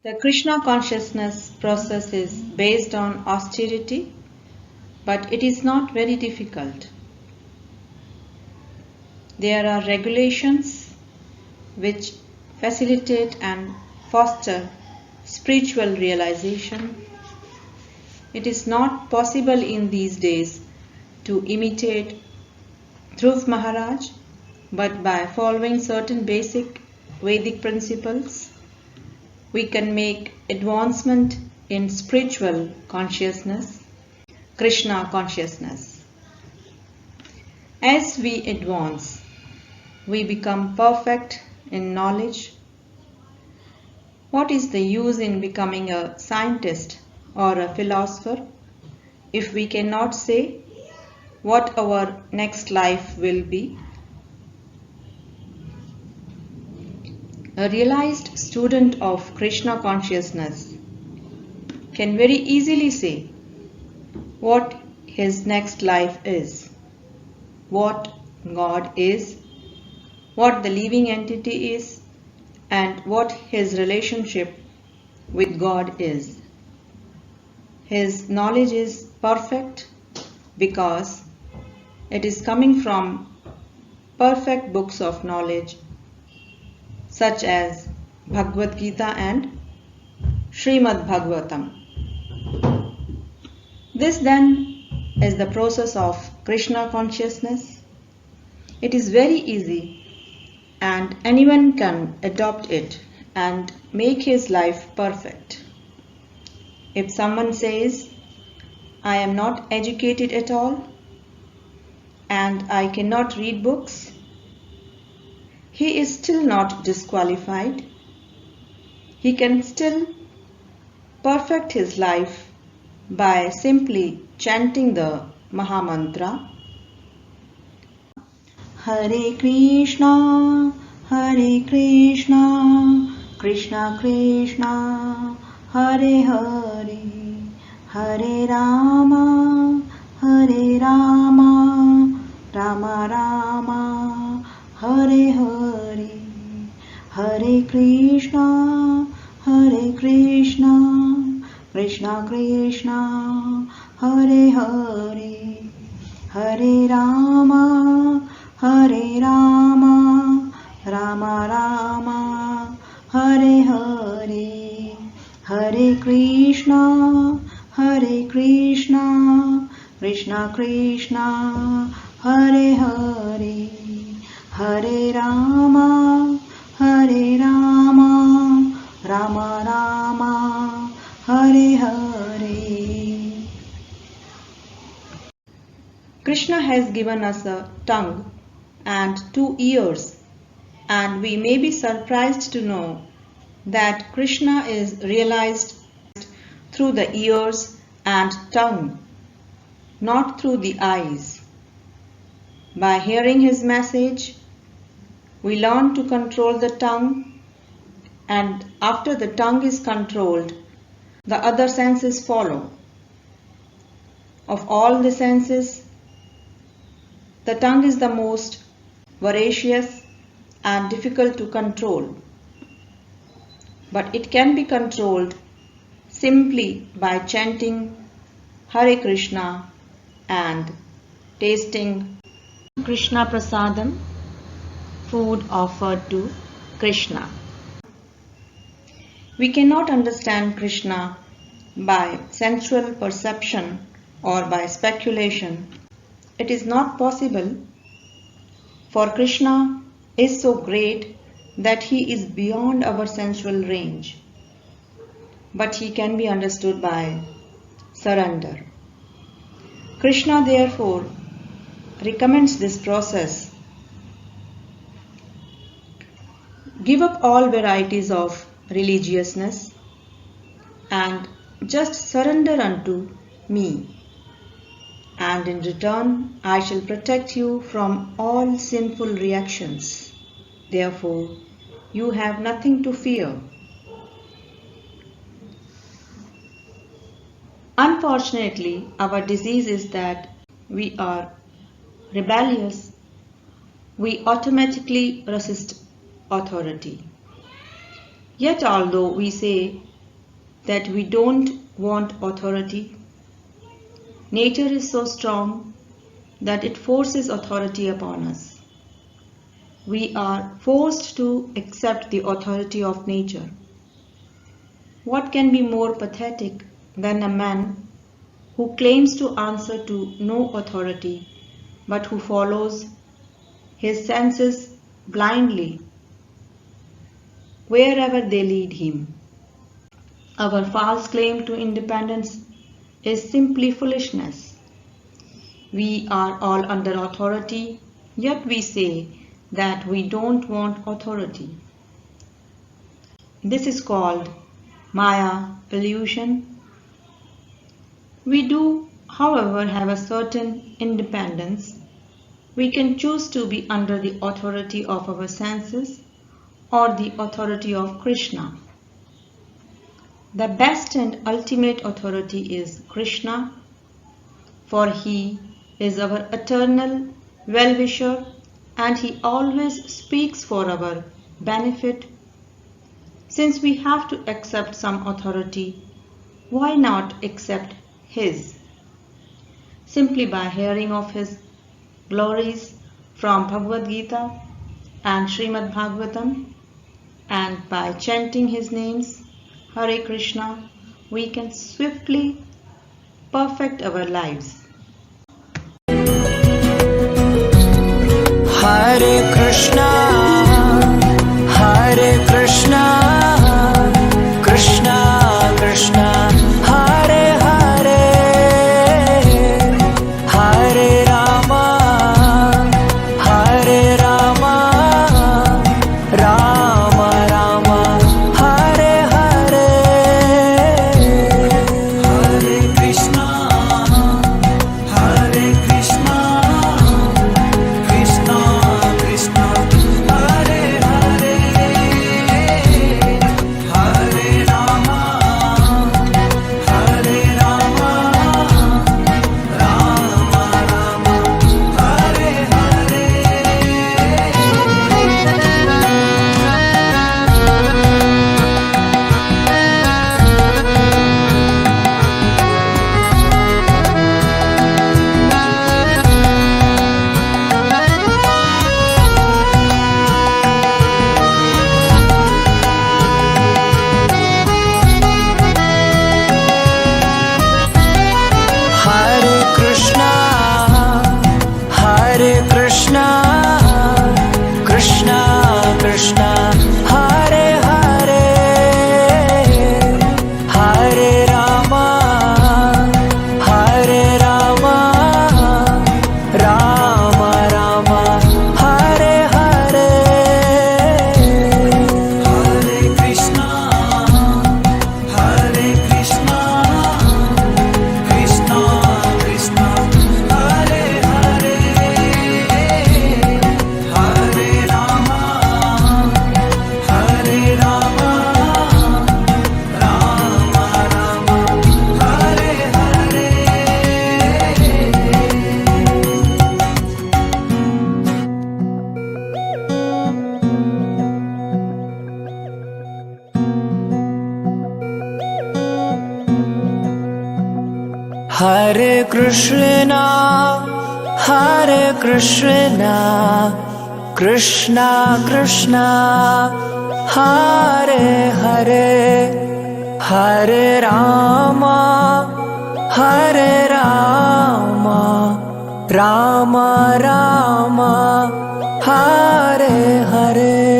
The Krishna consciousness process is based on austerity, but it is not very difficult. There are regulations which facilitate and foster spiritual realization. It is not possible in these days to imitate Dhruv Maharaj, but by following certain basic Vedic principles, we can make advancement in spiritual consciousness, Krishna consciousness. As we advance, we become perfect in knowledge. What is the use in becoming a scientist or a philosopher if we cannot say what our next life will be? A realized student of Krishna consciousness can very easily say what his next life is, what God is, what the living entity is, and what his relationship with God is. His knowledge is perfect because it is coming from perfect books of knowledge such as Bhagavad Gita and Srimad Bhagavatam. This then is the process of Krishna consciousness. It is very easy and anyone can adopt it and make his life perfect. If someone says, I am not educated at all and I cannot read books, he is still not disqualified. He can still perfect his life by simply chanting the Mahamantra. Hare Krishna, Krishna Krishna, Hare Hare, Hare Rama, Rama Rama, Hare Hare, Hare Krishna, Krishna Krishna, Hare Hare, Hare Rama, Rama Rama, Hare Hare, Hare Krishna, Krishna Krishna, Hare Hare, Hare Rama, Rama Rama, Hare Hare. Krishna has given us a tongue and 2 ears, and we may be surprised to know that Krishna is realized through the ears and tongue, not through the eyes. By hearing his message, we learn to control the tongue, and after the tongue is controlled, the other senses follow. Of all the senses, the tongue is the most voracious and difficult to control, but it can be controlled simply by chanting Hare Krishna and tasting Krishna Prasadam, food offered to Krishna. We cannot understand Krishna by sensual perception or by speculation. It is not possible, for Krishna is so great that he is beyond our sensual range, but he can be understood by surrender. Krishna therefore recommends this process. Give up all varieties of religiousness and just surrender unto me, and in return I shall protect you from all sinful reactions. Therefore, you have nothing to fear. Unfortunately, our disease is that we are rebellious. We automatically resist authority. Yet although we say that we don't want authority. Nature is so strong that it forces authority upon us. We are forced to accept the authority of nature. What can be more pathetic than a man who claims to answer to no authority but who follows his senses blindly wherever they lead him? Our false claim to independence is simply foolishness. We are all under authority, yet we say that we don't want authority. This is called Maya illusion. We do, however, have a certain independence. We can choose to be under the authority of our senses or the authority of Krishna. The best and ultimate authority is Krishna, for he is our eternal well-wisher and he always speaks for our benefit. Since we have to accept some authority, why not accept his? Simply by hearing of his glories from Bhagavad Gita and Srimad Bhagavatam, and by chanting his names, Hare Krishna, we can swiftly perfect our lives. Hare Krishna, Hare Krishna, Krishna Krishna, Hare Hare, Hare Rama, Hare Rama, Rama Rama, Hare Hare, Hare Krishna, Hare Krishna, Krishna Krishna, Hare Hare, Hare Rama, Hare Rama, Rama Rama, Hare Hare. Hare Krishna, Hare Krishna, Krishna Krishna, Hare Hare, Hare Rama, Hare Rama, Rama Rama, Hare Hare, Hare Krishna, Hare Krishna, Krishna Krishna, Hare Hare, Hare Rama, Hare Rama, Rama Rama, Hare Hare. Hare Krishna, Hare Krishna, Krishna Krishna, Hare Hare, Hare Rama, Hare Rama, Rama Rama, Hare Hare.